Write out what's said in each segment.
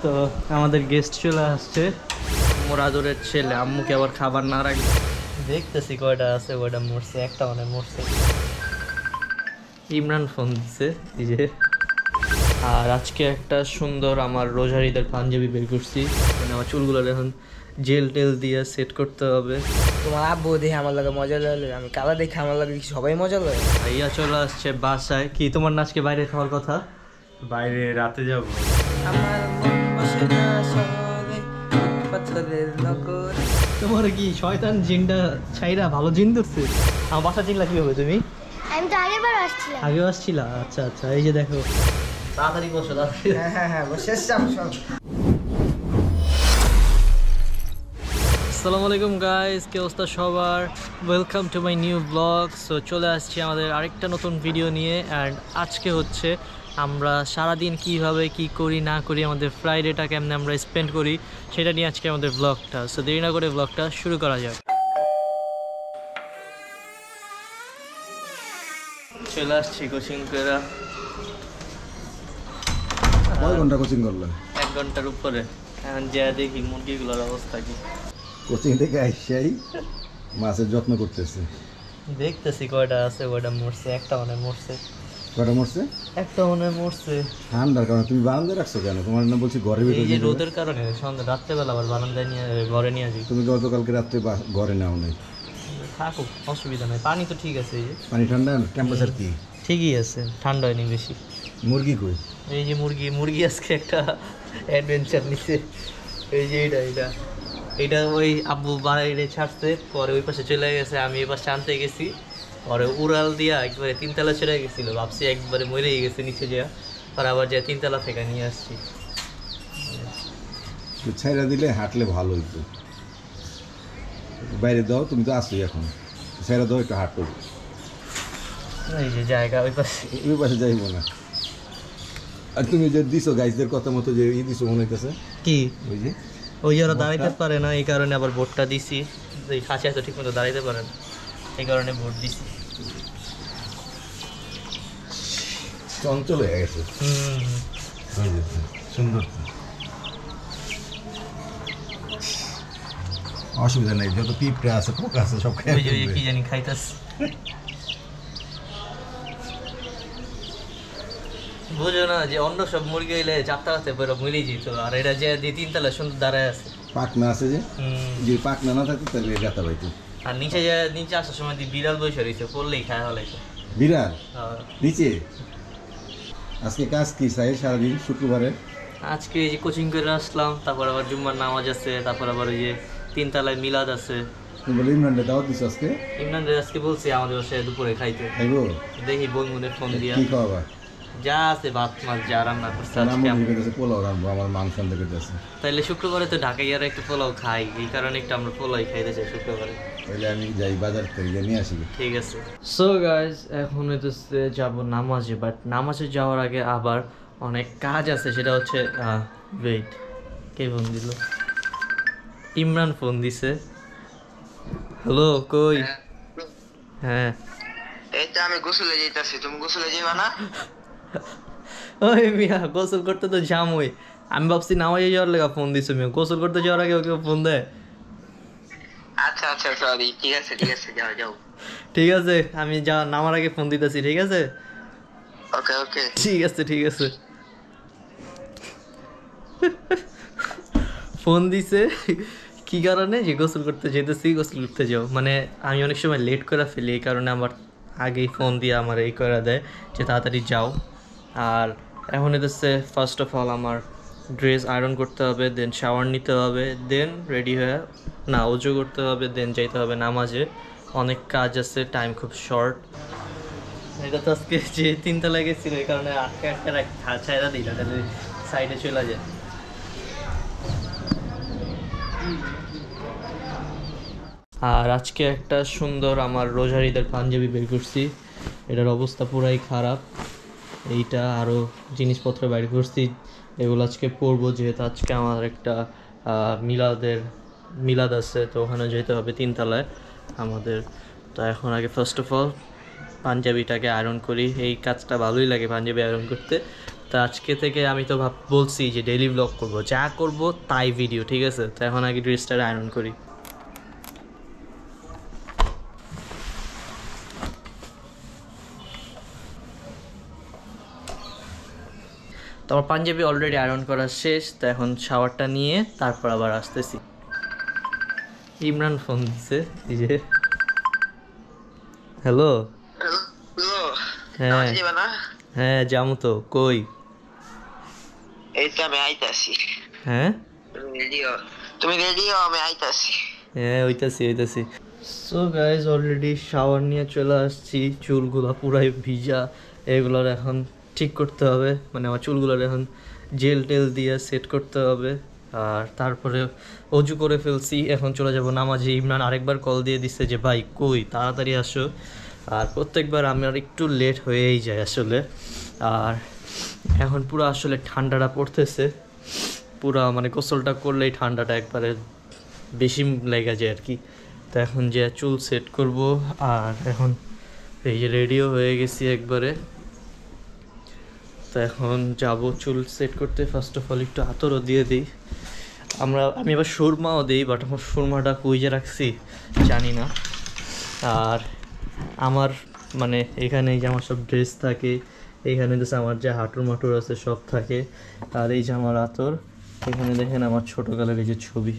তো আমাদের গেস্ট চলে আসছে, মোর আদরের ছেলে। আম্মুকে আবার খাবার না রাখবে। দেখতেছি কয়টা আছে, কয়টা মরছে, একটা মানে মরছে। ইমরান ফোন দিছে এই যে। আর আজকে একটা সুন্দর আমার রোজার ঈদের পাঞ্জাবি বের করছি, মানে আমার চুলগুলো এখন জেল টেল দিয়ে সেট করতে হবে। তোমার আব্বু দেখে আমার লাগে মজা লাগে, আমি কালা দেখে আমার লাগে সবাই মজা লাগে। ভাইয়া চলে আসছে বাসায়। কি তোমার না আজকে বাইরে খাওয়ার কথা? বাইরে রাতে যাব। আমার মন বসে না শহরে, পাথরের নগর। তোমার কি শয়তান জিনটা ছাইরা ভালো জিন ধরছে? আমার বাসা চিনলা কিভাবে তুমি? আমি তো আগেরবার আসছিলাম। আগেও আসছিলা? আচ্ছা আচ্ছা, এই যে দেখো। তাড়াতাড়ি বসো, তাড়াতাড়ি। হ্যাঁ শেষ যাম সব। আসসালামু আলাইকুম গাইস, কি অবস্থা সবার? Welcome to my new blog. So চলে আসছি আমাদের আরেকটা নতুন ভিডিও নিয়ে। অ্যান্ড আজকে হচ্ছে আমরা সারাদিন কিভাবে কি করি না করি, আমাদের ফ্রাইডেটা কেমনে আমরা স্পেন্ড করি, সেটা নিয়ে আজকে আমাদের ব্লগটা। সো দেরি না করে ব্লগটা শুরু করা যাক। চলে আসছি কোচিং করে। কয় ঘন্টা কোচিং করলেন? 1 ঘন্টার উপরে। এখন যা দেখি মুরগিগুলোর অবস্থা কি। কোচিং থেকে আইসাই মাছের যত্ন করতেছে। দেখতেছি কয়টা আছে, কয়টা মরছে, একটা মানে মরছে। কয়টা মরছে? একটা মানে মরছে। ঠান্ডার কারণে তুমি বারান্দায় রাখছো কেন? তোমার না বলছি ঘরের এই ভিতরে যে নিয়ে রোদের কারণে সন্ধ্যা রাত্রেবেলা আবার বারান্দায় নিয়ে ঘরে নিয়ে যাই। তুমি গতকালকে রাত্রে ঘরে নাও নাই। থাকুক, অসুবিধা নাই। পানি তো ঠিক আছে। এই যে পানি ঠান্ডা, টেম্পারেচার কি ঠিকই আছে, ঠান্ডা হয়নি বেশি। মুরগি কই? এই যে মুরগি আজকে একটা অ্যাডভেঞ্চার নিচ্ছে। এই যে এটা ওই আব্বু বাড়াইলে ছাড়ছে, পরে ওই পাশে চলে গেছে, আমি এই পাশে আনতে গেছি, পরে উড়াল দিয়া একবারে 3 তলা চলে গেছিলো। ভাবছি একবারে মরেই গেছে নিচে যাওয়া, পরে আবার যা 3 তলা থেকে নিয়ে আসছি। ছাইরা দিলে হাঁটলে ভালো হইতো। বাইরে দাও, তুমি তো আসোই এখন। ছাইরা দাও, একটু হাঁটো। এই যে জায়গা ওই পাশে। ওই পাশে যাইব না। আর তুমি যে দিছো গাইজদের কথা মতো যে দিছো মনে হইতেছে কি ওই যে ওই যারা দাঁড়াইতে পারে না, এই কারণে আবার ভোটটা দিছি। এই খাঁচা তো ঠিক মতো দাঁড়াইতে পারে না, এই কারণে ভোট দিছি। চঞ্চল হয়ে গেছে। হয়ে যেতে সুন্দর তো। অসুবিধা নেই, যত পিঁপড়ে আছে পোকা আছে সব খেয়ে ওই যে ফেলবে। কি জানি খাইতাস। বুঝো না যে অন্য সব মুরগি হইলে 4 তলাতে বেরো মরেই যেত, আর এটা যে 2-3 তলা সুন্দর দাঁড়ায় আছে। পাকনা আছে যে, যে পাকনা না থাকতো তাহলে ব্যথা পাইতো। আর নিচে আসার সময় বিড়াল বসে রয়েছে, পড়লেই খায় হলাইছে। বিড়াল নিচে? আজকে কাজ কি সাহেব সারাদিন শুক্রবারে? আজকে এই যে কোচিং করে আসলাম, তারপর আবার জুম্মার নামাজ আছে, তারপর আবার ওই যে 3 তলায় মিলাদ আছে। তুমি বলে ইমরানটা দাওয়াত দিছো আজকে? ইমরান আজকে বলছি আমাদের বাসায় দুপুরে খাইতে। খাইবো? দেখি বোন মনে ফোন দিয়া কি খাওয়াবা? যা আছে ভাত মাছ যা রান্না করছে আজকে আমার পোলাও রাখবো, আমার মাংস আনতে গেছে। তাইলে শুক্রবারে তো ঢাকায় আর একটু পোলাও খাই, এই কারণে একটু আমরা পোলাই খাইতে চাই শুক্রবারে। তাহলে আমি যাই বাজার থেকে নিয়ে আসি। ঠিক আছে। সো গাইস, এখন হইতেছে যাব নামাজে, বাট নামাজে যাওয়ার আগে আবার অনেক কাজ আছে। সেটা হচ্ছে ওয়েট, কে ফোন দিল? ইমরান ফোন দিছে। হ্যালো, কই? হ্যাঁ, এই তো আমি গোসলে যাইতাছি, তুমি গোসলে যাইবা না? ওই মিয়া গোসল করতে তো যামই। আমি ভাবছি নামাজে যাওয়ার লেগে ফোন দিছে। মিয়া গোসল করতে যাওয়ার আগে ওকে ফোন দেয়? আচ্ছা সরি, ঠিক আছে যাও। ঠিক আছে, আমি নামার আগে ফোন দিতেছি। ঠিক আছে, ওকে ঠিক আছে। ফোন দিছে কি কারণে? যে গোসল করতে যেতেছি, গোসল করতে যাও। মানে আমি অনেক সময় লেট করে ফেলি, এই কারণে আমার আগেই ফোন দিয়ে আমার এই করে দেয় যে তাড়াতাড়ি যাও। আর এখন হচ্ছে ফার্স্ট অফ অল আমার ড্রেস আয়রন করতে হবে, দেন শাওয়ার নিতে হবে, দেন রেডি হয়ে অজু করতে হবে, দেন যাইতে হবে নামাজে। অনেক কাজ আছে, টাইম খুব শর্ট। এটা তো আজকে যে 3 তলায় গেছিল, এই কারণে আটকে ছাইরা দিই, তাহলে সাইডে চলে যায়। আর আজকে একটা সুন্দর আমার রোজার ঈদের পাঞ্জাবি বের করছি, এটার অবস্থা পুরাই খারাপ। এইটা আরও জিনিসপত্র বের করছি, এগুলো আজকে পরবো, যেহেতু আজকে আমার একটা মিলাদ আছে, তো ওখানে যেতে হবে 3 তলায় আমাদের। তো এখন আগে ফার্স্ট অফ অল পাঞ্জাবিটাকে আয়রন করি। এই কাজটা ভালোই লাগে পাঞ্জাবি আয়রন করতে। তো আজকে থেকে আমি তো বলছি যে ডেইলি ব্লগ করব, যা করব তাই ভিডিও, ঠিক আছে? তো এখন আগে ড্রেসটা আয়রন করি। তো আমার পাঞ্জাবি অলরেডি আয়রন করা শেষ, তো এখন শাওয়ারটা নিয়ে তারপর আবার আসতেছি। ইমরান ফোন দিছে, এই যে। হ্যালো। হ্যাঁ হ্যাঁ যাবো তো, কই? এই তো আমি আইতাছি। হ্যাঁ তুমি রেডিও, আমি আইতাছি। হ্যাঁ হইতাছি। সো গাইজ অলরেডি শাওয়ার নিয়ে চলে আসছি, চুলগুলো পুরাই ভিজা, এগুলোর এখন ঠিক করতে হবে, মানে আমার চুলগুলোর এখন জেল টেল দিয়ে সেট করতে হবে। আর তারপরে অজু করে ফেলছি, এখন চলে যাব নামাজে। ইমরান আরেকবার কল দিয়ে দিচ্ছে যে ভাই কই, তাড়াতাড়ি আসো। আর প্রত্যেকবার আমার একটু লেট হয়েই যায় আসলে। আর এখন পুরো আসলে ঠান্ডাটা পড়তেছে, পুরো মানে গোসলটা করলেই ঠান্ডাটা একবারে বেশি লেগে যায় আর কি। তো এখন যে চুল সেট করব, আর এখন এই যে রেডিও হয়ে গেছি একবারে। তো এখন যাব চুল সেট করতে। ফার্স্ট অফ অল একটু আতরও দিয়ে দিই। আমি আবার সুরমাও দিই, বাট আমার সুরমাটা কুইজে রাখছি জানি না। আর আমার মানে এখানে এই যে আমার সব ড্রেস থাকে, এইখানে হচ্ছে আমার যে হাঁটুর মাটুর আছে সব থাকে। আর এই যে আমার আতর, এখানে দেখেন আমার ছোটোকালের এই যে ছবি।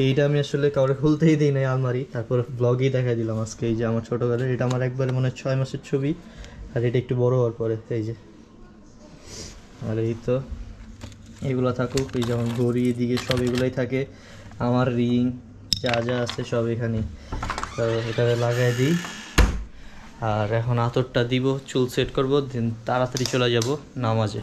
এইটা আমি আসলে কাউরে খুলতেই দিই নাই আলমারি, তারপর ব্লগেই দেখা দিলাম আজকে। এই যে আমার ছোটোকালের, এটা আমার একবারে মনে হয় 6 মাসের ছবি। আর এটা একটু বড় হওয়ার পরে, এই যে। আর এই তো এগুলো থাকুক, এই যেমন ঘড়ি এদিকে সব এগুলোই থাকে, আমার রিং যা যা আছে সব এখানেই। তো এটাকে লাগাই দিই, আর এখন আতরটা দিব, চুল সেট করবো, দেন তাড়াতাড়ি চলে যাব নামাজে।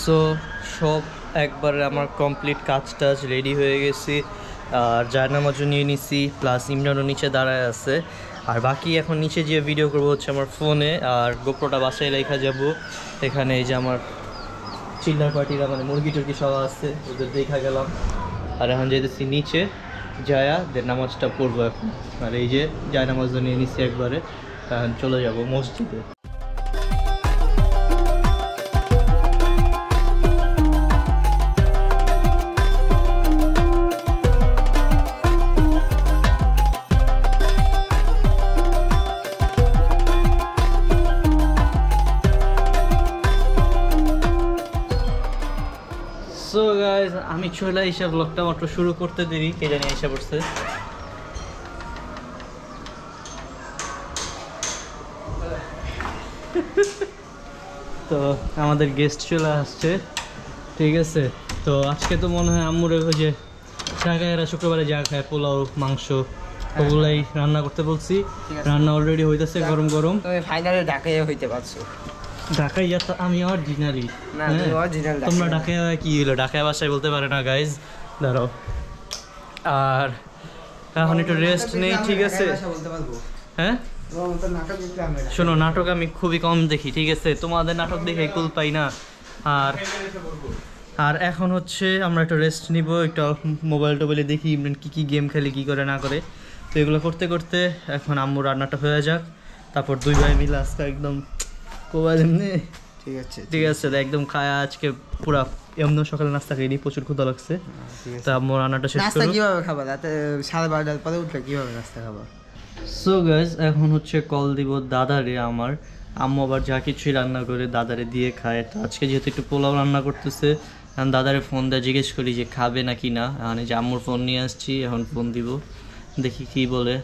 সো সব একবারে আমার কমপ্লিট কাজ টাজ রেডি হয়ে গেছি। আর জায়নামাজও নিয়ে নিছি, প্লাস ইমরানও নিচে দাঁড়ায় আছে। আর বাকি এখন নিচে যে ভিডিও করবো হচ্ছে আমার ফোনে, আর গোপ্রোটা বাসায় লেখা যাব। এখানে এই যে আমার চিল্লার পার্টিরা মানে মুরগি টুরগি সব আছে, ওদের দেখা গেলাম। আর এখন যেতেছি নিচে যায়া যে নামাজটা পড়বো এখন। আর এই যে জায়নামাজও নিয়ে নিছি একবারে, এখন চলে যাব মসজিদে। সো গাইজ আমি চলে এসে ব্লগটা মাত্র শুরু করতে দেরি, কে জানি এসে পড়ছে। তো আমাদের গেস্ট চলে আসছে, ঠিক আছে। তো আজকে তো মনে হয় আম্মুর ওই যে শাকায়েরা শুক্রবারে যা খায় পোলাও মাংস ওগুলাই রান্না করতে বলছি। রান্না অলরেডি হইতেছে গরম গরম। তুমি ফাইনালি ঢাকায় হইতে পারছো। ঢাকায় যাতে আমি অরিজিনালি, না তুমি অরিজিনাল। তোমরা ঢাকায় কি হলো, ঢাকায় ভাষায় বলতে পারে না গাইজ, দাঁড়াও। আর এখন একটু রেস্ট নেই, ঠিক আছে? হ্যাঁ শোনো, নাটক আমি খুবই কম দেখি, ঠিক আছে? তোমাদের নাটক দেখে কুল পাই না। আর এখন হচ্ছে আমরা একটু রেস্ট নিব, একটু মোবাইল টোবাইলে দেখি ইমরান কী গেম খেলে কী করে না করে। তো এগুলো করতে করতে এখন আম্মু রান্নাটা হয়ে যাক, তারপর দুই ভাই মিলে আজকে একদম কোবাইল এমনি, ঠিক আছে ঠিক আছে? একদম খায় আজকে পুরা এমনি সকালে নাস্তা খাইনি, প্রচুর ক্ষুধা লাগছে। তা আম্মু রান্নাটা শেষ নাস্তা করো। কিভাবে খাবা রাতে 12:30 পরে উঠলে কিভাবে নাস্তা খাবা? সো গাইজ এখন হচ্ছে কল দিব দাদারে আমার। আম্মু আবার যা কিছুই রান্না করে দাদারে দিয়ে খায়। তো আজকে যেহেতু একটু পোলাও রান্না করতেছে, এখন দাদারে ফোন দিয়ে জিজ্ঞেস করি যে খাবে নাকি না। মানে যে আম্মুর ফোন নিয়ে আসছি, এখন ফোন দিব, দেখি কি বলে।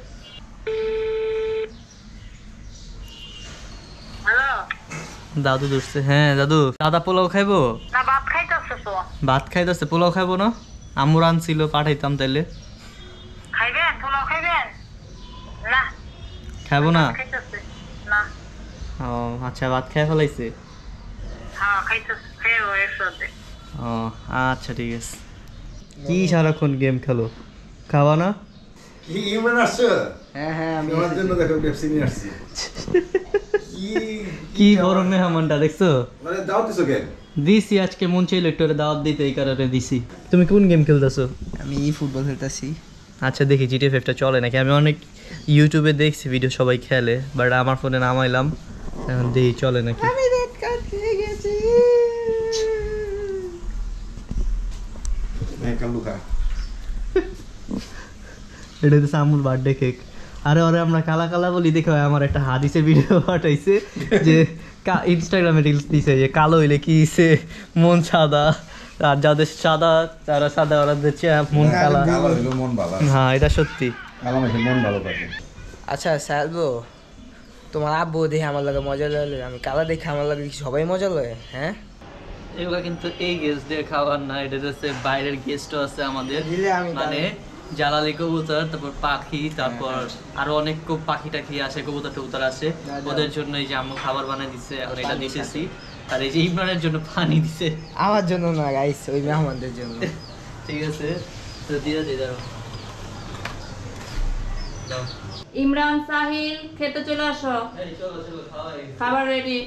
দাদু ধরছে। হ্যাঁ দাদু, দাদা পোলাও খাইবো? না ভাত খাইতেছে তো। ভাত খাইতেছে, পোলাও খাইবো না? আম্মুর আনছিল, পাঠাইতাম তাইলে। খাইবেন পোলাও খাইবেন? না খাইবো না? খাইতেছে না। ও আচ্ছা, ভাত খাই ফেলাইছে। হ্যাঁ খাইতেছে, খেয়ে একসাথে। ও আচ্ছা ঠিক আছে। কি সারাক্ষণ গেম খেলো, খাওয়া না? কি ইমরান আসছো? হ্যাঁ হ্যাঁ আমি তোমার জন্য দেখো পেপসি নিয়ে আসছি। কি বড় মেহমানটা দেখছো? মানে দাও দিছো কেন? দিছি আজকে মন চাইলো একটু ওরে দাওয়াত দিতে, এই কারণে দিছি। তুমি কোন গেম খেলতেছো? আমি ফুটবল খেলতেছি। আচ্ছা দেখি GTA 5টা চলে নাকি। আমি অনেক ইউটিউবে দেখছি ভিডিও সবাই খেলে, বাট আমার ফোনে নামাইলাম, এখন দেখি চলে নাকি। আমি রেড কার্ড খেয়ে গেছি। হ্যাঁ কালুকা। এটা হচ্ছে আমুর বার্থডে কেক। আরে ওরে আমরা কালা কালা বলি দেখে আমার একটা হাদিসের ভিডিও পাঠাইছে যে ইনস্টাগ্রামে রিলস দিছে যে কালো হইলে কি হইছে মন সাদা, আর যাদের সাদা তারা সাদা, ওরা দেখছে মন কালা। কালো হইলো মন ভালো। হ্যাঁ এটা সত্যি। কালো মেখে মন ভালো থাকে। আচ্ছা সালবো, তোমার আব্বু দেখে আমার লাগে মজা লাগে, আমি কালা দেখে আমার লাগে সবাই মজা লাগে। হ্যাঁ এগুলো কিন্তু এই গেস্টদের খাবার না, এটা হচ্ছে বাইরের গেস্টও আছে আমাদের, দিলে আমি মানে জ্বালালি কবুতর, তারপর পাখি, তারপর আরো অনেক পাখি টাখি আসে, কবুতর টবুতর আসে, ওদের জন্য এই যে আম্মু খাবার বানাই দিচ্ছে, এখন এটা দিতেছি। আর এই যে ইমরানের জন্য পানি দিছে। আমার জন্য না গাইস, ওই মেহমানদের জন্য। ঠিক আছে তো দিয়ে দিই, দাঁড়াও দাও। ইমরান, সাহিল, খেতে চলে আসো, এই চলো চলো খাওয়াই। খাবার রেডি।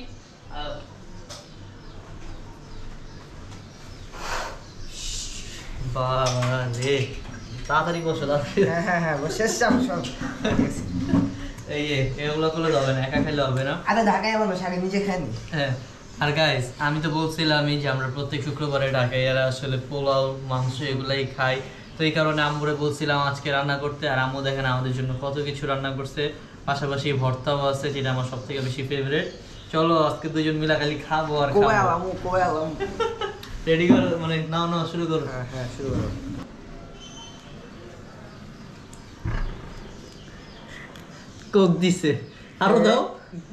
বাবা রে, তাড়াতাড়ি বসো তাড়াতাড়ি। হ্যাঁ হ্যাঁ হ্যাঁ শেষ যাবো সব। এই যে এগুলো করলে হবে না, একা খেলে হবে না। আরে ঢাকায় মানুষ আগে নিজে খায়নি। হ্যাঁ আর গাইস আমি তো বলছিলামই যে আমরা প্রত্যেক শুক্রবারে ঢাকায় এরা আসলে পোলাও মাংস এগুলাই খাই, তো এই কারণে আম্মুরে বলছিলাম আজকে রান্না করতে। আর আম্মু দেখেন আমাদের জন্য কত কিছু রান্না করছে, পাশাপাশি ভর্তাও আছে যেটা আমার সব থেকে বেশি ফেভারিট। চলো আজকে দুজন মিলা খালি খাবো আর কবে খাবো। আলাম কবে আলাম। রেডি করো, মানে নাও নাও শুরু করো। হ্যাঁ হ্যাঁ শুরু করো। কোক দিছে, আরো দাও।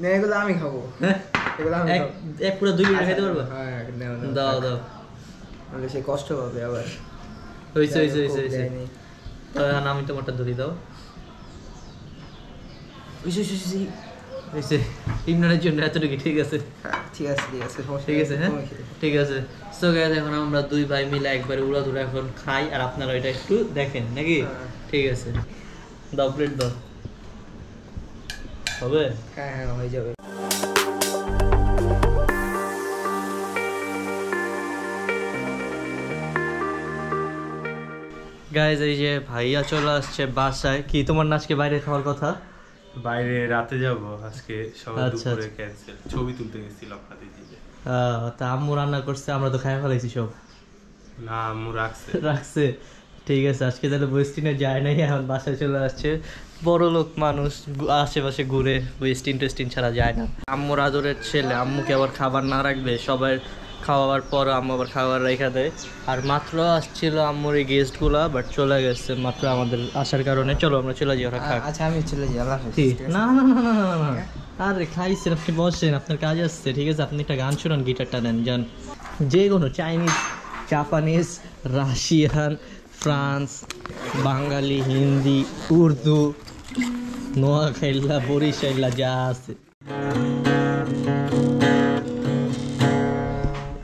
না এগুলো আমি খাবো। হ্যাঁ এগুলো আমি খাবো। এক পুরো 2 লিটার খাইতে পারবা? হ্যাঁ দাও দাও। নাহলে সে কষ্ট পাবে আবার। হইছে হইছে হইছে হইছে। দেয়নি। তাহলে আমি তোমারটা ধরি দাও। হইছে ইমরানের জন্য এতটুকু ঠিক আছে। ঠিক আছে ঠিক আছে সমস্যা ঠিক আছে নেই, হ্যাঁ তুমি খেতে। ঠিক আছে। সো গাইস এখন আমরা দুই ভাই মিলে একবারে উড়াধুরা এখন খাই, আর আপনারা এটা একটু দেখেন নাকি। হ্যাঁ। ঠিক আছে দাও, প্লেট দাও। হবে হ্যাঁ হ্যাঁ হয়ে যাবে। গাইস এই যে ভাইয়া চলে আসছে বাসায়। কি তোমার না আজকে বাইরে খাওয়ার কথা? বাইরে রাতে যাব আজকে, সবাই আচ্ছা, দুপুরে আচ্ছা। ক্যান্সেল। ছবি তুলতে গেছিলাম হাতিঝিলে। তা আম্মু রান্না করছে, আমরা তো খাই ফেলাইছি সব। না আম্মু রাখছে। রাখছে ঠিক আছে। আজকে তাহলে ওয়েস্টিনে যায় নাই, এখন বাসায় চলে আসছে। বড় লোক মানুষ আশেপাশে ঘুরে, ওয়েস্টিন টেস্টিন ছাড়া যায় না। আম্মুর আদরের ছেলে, আম্মুকে আবার খাবার না রাখবে, সবাই খাওয়ার পর আম্মু আবার খাবার রেখে দেয়। আর মাত্র আসছিল আম্মুর এই গেস্টগুলা, বাট চলে গেছে মাত্র আমাদের আসার কারণে। চলো আমরা চলে যাই, ওরা খাক। আচ্ছা আমি চলে যাই, আল্লাহ হাফেজ। কি? ঠিক আছে? না না না না না না না। আরে খাইছেন আপনি, বসেন, আপনার কাজ আসছে। ঠিক আছে আপনি একটা গান শুনান, গিটারটা নেন, যান। যে কোনো চাইনিজ, জাপানিজ, রাশিয়ান, ফ্রান্স, বাঙালি, হিন্দি, উর্দু, নোয়াখাইলা, বরিশাইলা যা আছে।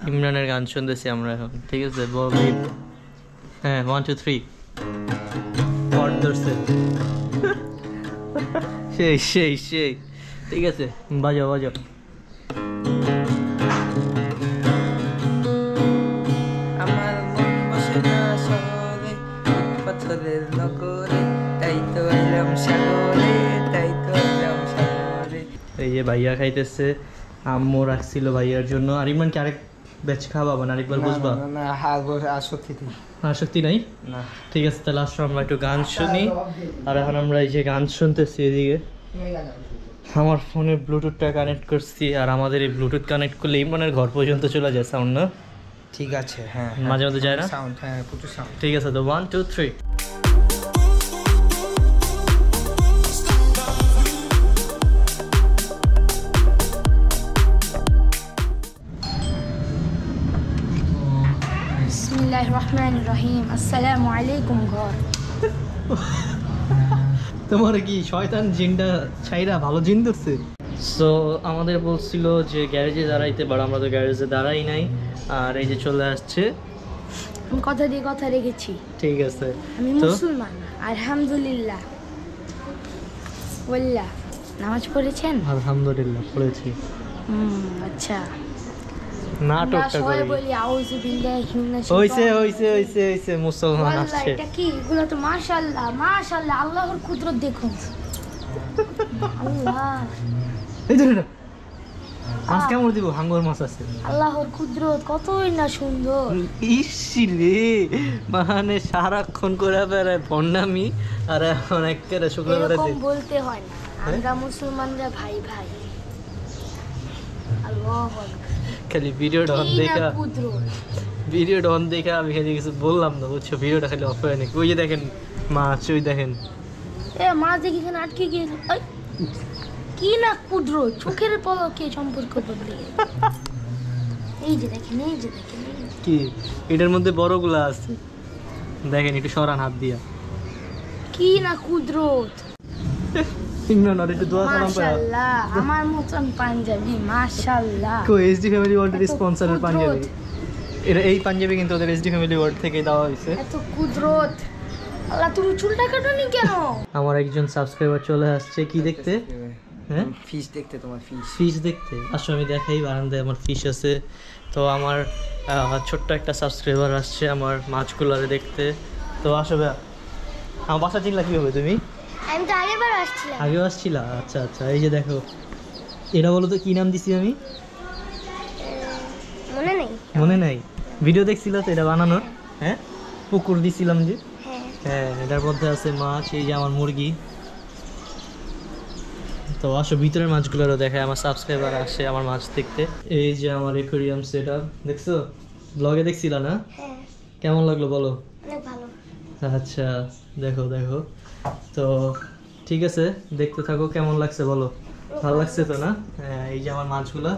ইমরানের গান শুনতেছি আমরা এখন। ঠিক আছে হ্যাঁ 1 2 3 পট ধরছে। সেই সেই সেই ঠিক আছে বাজাও বাজাও। আমার মন বসে না শহরে, পাথরের নগরে, তাই তো এলাম সাগরে, তাই তো এলাম সাগরে। এই যে ভাইয়া খাইতেছে, আম্মু রাখছিল ভাইয়ার জন্য। আর ইমরান কি আরেক ব্যাচ খাওয়া, মানে আরেকবার বুঝবা? না না আর সত্যি ঠিক আসক্তি নাই? না। ঠিক আছে তাহলে আসো আমরা একটু গান শুনি। আর এখন আমরা এই যে গান শুনতেছি এদিকে। আমার ফোনে ব্লুটুথটা কানেক্ট করছি, আর আমাদের এই ব্লুটুথ কানেক্ট করলে ইমরানের ঘর পর্যন্ত চলে যায় সাউন্ড, না? ঠিক আছে হ্যাঁ মাঝে মাঝে যায় না? সাউন্ড, হ্যাঁ প্রচুর সাউন্ড। ঠিক আছে তো 1 2 3। বিসমিল্লাহির রহমানির রহিম। আসসালামু আলাইকুম ঘর। তোমার কি শয়তান জিনটা ছাইরা ভালো জিন ধরছে? সো আমাদের বলছিল যে গ্যারেজে দাঁড়াইতে, বাট আমরা তো গ্যারেজে দাঁড়াই নাই। আর এই যে চলে আসছে আমি কথা দিয়ে কথা রেখেছি। ঠিক আছে আমি তো মুসলমান, আলহামদুলিল্লাহ। ওয়াল্লাহ, নামাজ পড়েছেন? আলহামদুলিল্লাহ পড়েছি। আচ্ছা। নাটকটা আমরা সবাই করি। বলি আউযু বিল্লাহি মিনাশ হইছে মুসলমান ওয়াল্লাহ, আসছে। এটা কি? এগুলো তো মাশাআল্লাহ, মাশাআল্লাহ, আল্লাহর কুদরত দেখুন। আল্লাহ, এই ধরে না মাছ কেমন দিব, হাঙ্গর মাছ আছে। আল্লাহর কুদরত কতই না সুন্দর। ইসিলে মানে সারাক্ষণ করে বেড়ায় ভণ্ডামি, আর এখন একেবারে শুক্রবারে এরকম বলতে হয় না, আমরা মুসলমানরা ভাই ভাই। আল্লাহু আকবার। খালি ভিডিওটা অন কি না দেখা, কুদরত। ভিডিওটা অন দেখা আমি খালি কিছু বললাম না, বুঝছো? ভিডিওটা খালি অফ হয়ে নাকি। ওই যে দেখেন মাছ, ওই দেখেন এ মাছ দেখি এখানে আটকে গিয়েছে। এই, কি না কুদরত, চোখের পলকে সম্পর্ক বদলে গেল। এই যে দেখেন, এই যে দেখেন, এই যে। কি এটার মধ্যে বড়গুলা আছে, দেখেন একটু সরান হাত দিয়া। কি না কুদরত। ইমরান আর একটু দোয়া সালাম পায়। মাশাআল্লাহ, আমার মতন পাঞ্জাবি, মাশাআল্লাহ। কো এসডি ফ্যামিলি ওয়ার্ল্ডের এত স্পন্সরের কুদরত। পাঞ্জাবি। এটা এই পাঞ্জাবি কিন্তু ওদের এসডি ফ্যামিলি ওয়ার্ল্ড থেকে দেওয়া হয়েছে। এত কুদরত। আল্লাহ, তুমি চুলটা কাটোনি কেন? আমার একজন সাবস্ক্রাইবার চলে আসছে, কি দেখতে? হ্যাঁ, ফিশ দেখতে, তোমার ফিশ। ফিশ দেখতে আসো, আমি দেখাই বারান্দায় আমার ফিশ আছে। তো আমার ছোট্ট একটা সাবস্ক্রাইবার আসছে আমার মাছগুলারে দেখতে। তো আসো ভাইয়া, আমার বাসা চিনলা কীভাবে তুমি? আমি তো আগেরবার আসছিলাম। আগেও আসছিলা? আচ্ছা আচ্ছা, এই যে দেখো এটা বলো তো কি নাম দিছি আমি? মনে নেই। মনে নাই? ভিডিও দেখছিল তো এটা বানানোর? হ্যাঁ, পুকুর দিছিলাম যে। হ্যাঁ, এটার মধ্যে আছে মাছ, এই যে আমার মুরগি। তো আসো ভিতরের মাছগুলোরও দেখায়, আমার সাবস্ক্রাইবার আসে আমার মাছ দেখতে। এই যে আমার অ্যাকোয়ারিয়াম সেটআপ, দেখছো? ব্লগে দেখছিলা না? কেমন লাগলো বলো? অনেক ভালো। আচ্ছা, দেখো দেখো। তো ঠিক আছে, দেখতে থাকো, কেমন লাগছে বলো? ভালো লাগছে তো না? হ্যাঁ, এই যে আমার মাছগুলা।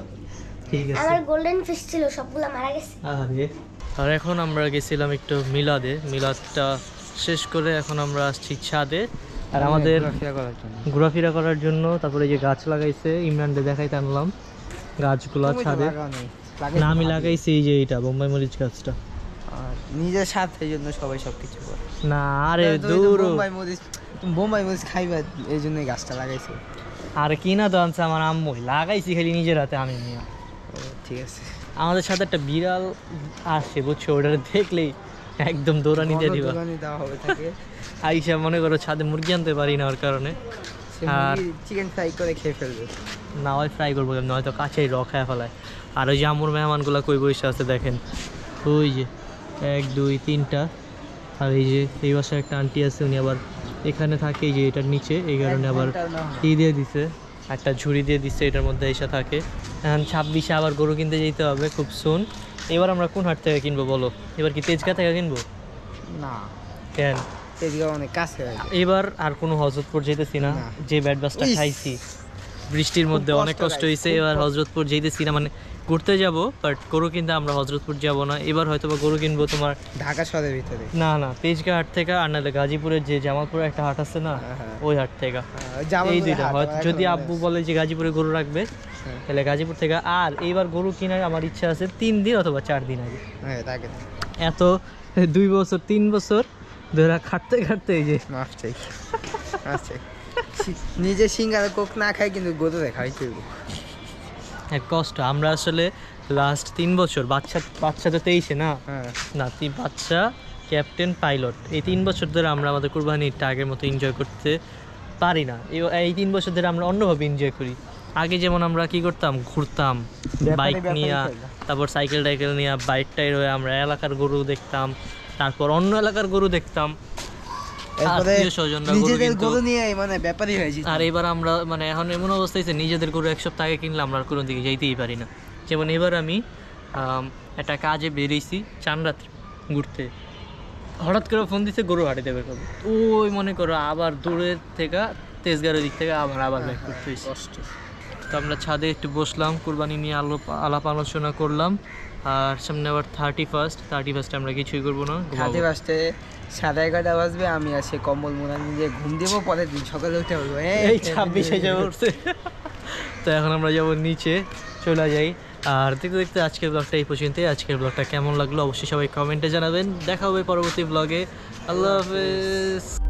ঠিক আছে। আমার গোল্ডেন ফিশ ছিল, সবগুলো মারা গেছে। আরে, আর এখন আমরা গেছিলাম একটু মিলাদে, মিলাদটা শেষ করে এখন আমরা আসছি ছাদে। আর আমাদের ঘোরাফেরা করার জন্য, তারপরে এই যে গাছ লাগাইছে ইমরানকে দেখাইতে আনলাম গাছগুলা ছাদে। না, আমি লাগাইছি এই যে এইটা বোম্বাই মরিচ গাছটা। নিজের স্বার্থের জন্য সবাই সবকিছু করে। না আরে দূর, বোম্বাই মরিচ খাইবা, এই জন্য গাছটা লাগাইছো। আর কি না তো আনছে আমার আম্মু, লাগাইছি খালি নিজের হাতে আমি নিয়ে। ঠিক আছে। আমাদের সাথে একটা বিড়াল আসে, বুঝছো? ওটা দেখলেই একদম দৌড়ানি দিয়ে দিবা। দেওয়া হবে তাকে। আইসা মনে করো ছাদে মুরগি আনতে পারি না ওর কারণে, আর চিকেন ফ্রাই করে খেয়ে ফেলবে। না হয় ফ্রাই করবো, নয়তো কাছেই র খায় ফেলায়। আর ওই যে আমুর মেহমানগুলো কই বসে আছে দেখেন, ওই যে 1 2 3টা। আর এই যে এই বাসায় একটা আন্টি আছে, উনি আবার এখানে থাকে, এই যে এটার নিচে, এই কারণে আবার কি দিয়ে দিছে, একটা ঝুড়ি দিয়ে দিচ্ছে, এটার মধ্যে এসে থাকে। এখন 26-এ আবার গরু কিনতে যেতে হবে খুব সুন। এবার আমরা কোন হাট থেকে কিনবো বলো? এবার কি তেজগাঁ থেকে কিনবো? না, কেন? তেজগাঁও অনেক কাছে হয়। এবার আর কোনো হজরতপুর যেতেছি না, না। যে ব্যাট বাসটা খাইছি বৃষ্টির মধ্যে খুব অনেক কষ্ট কষ্ট guys, হয়েছে। খুব এবার কষ্ট। হজরতপুর যেতেছি না, মানে ঘুরতে যাব, বাট গরু কিনতে আমরা হজরতপুর যাব না। এবার হয়তো বা গরু কিনবো তোমার ঢাকা শহরের ভিতরে। না না তেজগাঁ হাট থেকে, আর নাহলে গাজীপুরের যে জামালপুরে একটা হাট আছে না, হ্যাঁ। ওই হাট থেকে। এই দুইটা হয়তো, যদি আব্বু বলে যে গাজীপুরে গরু রাখবে, তাহলে গাজীপুর থেকে। আর এইবার গরু কেনার আমার ইচ্ছা আছে 3 দিন অথবা 4 দিন আগে। হ্যাঁ, তাকে এত 2 বছর 3 বছর ধরে খাটতে খাটতে এই যে মাফ চাই। আচ্ছা, নিজে সিঙ্গারা কোক না খাই, কিন্তু গরু খাই তুইব। এক কষ্ট। আমরা আসলে লাস্ট 3 বছর, বাচ্চা তো 23-এ না, হ্যাঁ, না বাচ্চা, ক্যাপ্টেন, পাইলট, এই 3 বছর ধরে আমরা আমাদের কুরবানিটা আগের মতো এনজয় করতে পারি না। এই 3 বছর ধরে আমরা অন্যভাবে এনজয় করি। আগে যেমন আমরা কি করতাম, ঘুরতাম বাইক নিয়ে, তারপর সাইকেল টাইকেল নিয়ে বাইক টাইর হয়ে আমরা এলাকার গরু দেখতাম, তারপর অন্য এলাকার গরু দেখতাম, আত্মীয়-স্বজনরা গরু নিজেদের কিনতো। গরু নিয়ে মানে ব্যাপারই হয়েছে। আর এবার আমরা মানে এখন এমন অবস্থা হয়েছে, নিজেদের গরু 1 সপ্তাহ আগে কিনলে আমরা আর কোনো দিকে যাইতেই পারি না। যেমন এবার আমি একটা কাজে বেরিয়েছি চানরাত্রি ঘুরতে, হঠাৎ করে ফোন দিচ্ছে গরু হাটে দেবে কবে, ওই মনে করো আবার দূরের থেকে তেজগাঁওয়ের দিক থেকে আবার ব্যাক করতে হয়েছে। কষ্ট। তো আমরা ছাদে একটু বসলাম, কুরবানি নিয়ে আলাপ আলোচনা করলাম। আর সামনে আবার 31 আমরা কিছুই করবো না, খাতে বাজতে 11:30 বাজবে, আমি আসে কম্বল মোড়া নিয়ে ঘুম দেবো, পরের দিন সকালে উঠে বলবো এই 26 এসে পড়ছে। তো এখন আমরা যাবো নিচে, চলে যাই। আর দেখতে দেখতে আজকের ব্লগটা এই পর্যন্তই। আজকের ব্লগটা কেমন লাগলো অবশ্যই সবাই কমেন্টে জানাবেন। দেখা হবে পরবর্তী ব্লগে। আল্লাহ হাফেজ।